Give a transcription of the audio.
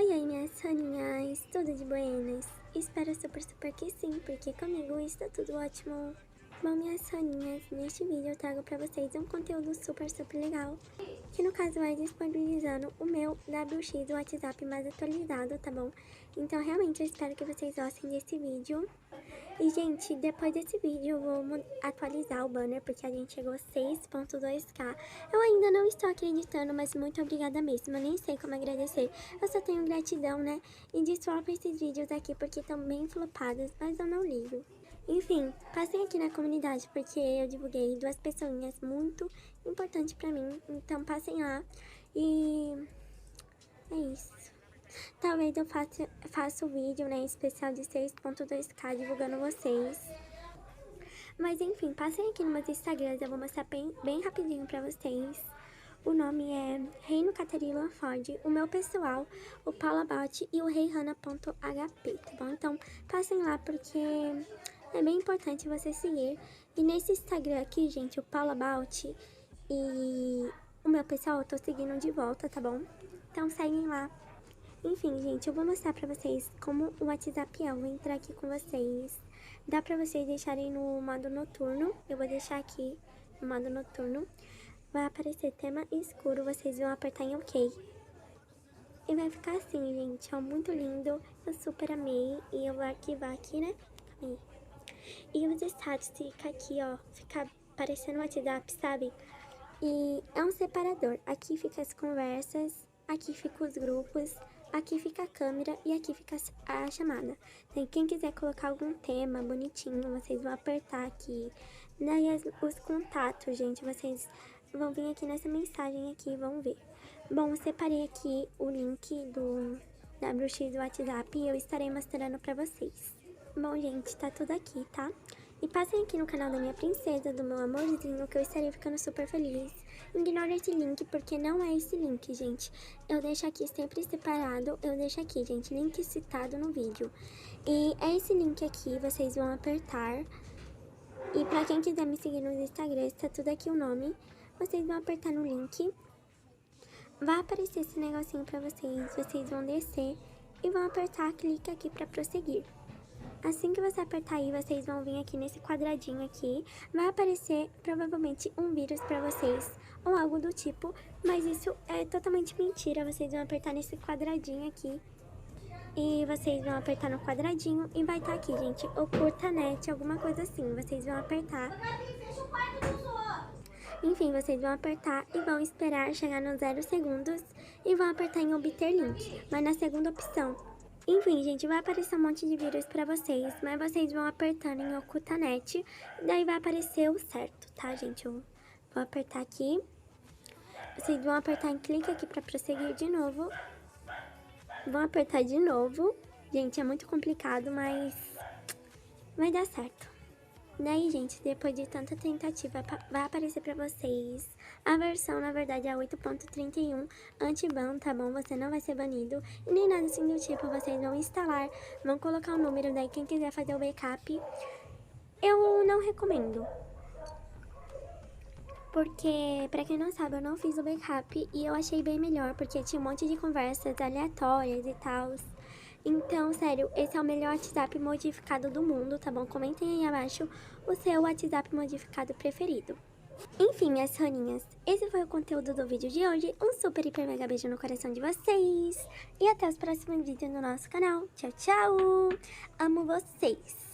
Oi, minhas soninhas, tudo de buenas? Espero super que sim, porque comigo está tudo ótimo. Bom, minhas soninhas, neste vídeo eu trago pra vocês um conteúdo super legal, que no caso é disponibilizando o meu WX do WhatsApp mais atualizado, tá bom? Então realmente eu espero que vocês gostem desse vídeo. E, gente, depois desse vídeo eu vou atualizar o banner, porque a gente chegou a 6.2k. Eu ainda não estou acreditando, mas muito obrigada mesmo. Eu nem sei como agradecer. Eu só tenho gratidão, né? E desculpa esses vídeos aqui, porque estão bem flopados, mas eu não ligo. Enfim, passem aqui na comunidade, porque eu divulguei 2 pessoinhas muito importantes pra mim. Então passem lá e é isso. Talvez eu faça o vídeo, né, especial de 6.2k divulgando vocês. Mas enfim, passem aqui nos meus Instagrams, eu vou mostrar bem rapidinho pra vocês. O nome é Reino Catarina Ford, o meu pessoal, o paulabalt e o reihana.hp, tá bom? Então, passem lá porque é bem importante você seguir. E nesse Instagram aqui, gente, o paulabalt e o meu pessoal, eu tô seguindo de volta, tá bom? Então, seguem lá. Enfim, gente, eu vou mostrar pra vocês como o WhatsApp é. Eu vou entrar aqui com vocês. Dá pra vocês deixarem no modo noturno. Eu vou deixar aqui no modo noturno. Vai aparecer tema escuro, vocês vão apertar em OK. E vai ficar assim, gente, ó, muito lindo. Eu super amei. E eu vou arquivar aqui, né? Aí. E os status fica aqui, ó. Fica parecendo um WhatsApp, sabe? E é um separador. Aqui fica as conversas, aqui fica os grupos, aqui fica a câmera e aqui fica a chamada. Então, quem quiser colocar algum tema bonitinho, vocês vão apertar aqui. Daí os contatos, gente, vocês vão vir aqui nessa mensagem aqui e vão ver. Bom, eu separei aqui o link do WX do WhatsApp e eu estarei mostrando pra vocês. Bom, gente, tá tudo aqui, tá? E passem aqui no canal da minha princesa, do meu amorzinho, que eu estarei ficando super feliz. Ignora esse link, porque não é esse link, gente. Eu deixo aqui sempre separado, eu deixo aqui, gente, link citado no vídeo. E é esse link aqui, vocês vão apertar. E pra quem quiser me seguir nos Instagrams, tá tudo aqui o nome. Vocês vão apertar no link. Vai aparecer esse negocinho pra vocês, vocês vão descer e vão apertar, clique aqui pra prosseguir. Assim que você apertar aí, vocês vão vir aqui nesse quadradinho aqui, vai aparecer provavelmente um vírus pra vocês, ou algo do tipo, mas isso é totalmente mentira. Vocês vão apertar nesse quadradinho aqui, e vocês vão apertar no quadradinho, e vai estar aqui, gente, oculta net, alguma coisa assim, vocês vão apertar. Enfim, vocês vão apertar e vão esperar chegar nos 0 segundos, e vão apertar em obter link, mas na segunda opção. Enfim, gente, vai aparecer um monte de vírus pra vocês, mas vocês vão apertando em oculta net, daí vai aparecer o certo, tá, gente? Eu vou apertar aqui, vocês vão apertar em clique aqui pra prosseguir de novo, vão apertar de novo, gente, é muito complicado, mas vai dar certo. Daí, gente, depois de tanta tentativa, vai aparecer pra vocês. A versão, na verdade, é 8.31 anti-ban, tá bom? Você não vai ser banido e nem nada assim do tipo. Vocês vão instalar, vão colocar o número, daí quem quiser fazer o backup, eu não recomendo. Porque, pra quem não sabe, eu não fiz o backup e eu achei bem melhor, porque tinha um monte de conversas aleatórias e tal. Então, sério, esse é o melhor WhatsApp modificado do mundo, tá bom? Comentem aí abaixo o seu WhatsApp modificado preferido. Enfim, minhas soninhas, esse foi o conteúdo do vídeo de hoje. Um super, hiper, mega beijo no coração de vocês. E até os próximos vídeos no nosso canal. Tchau, tchau! Amo vocês!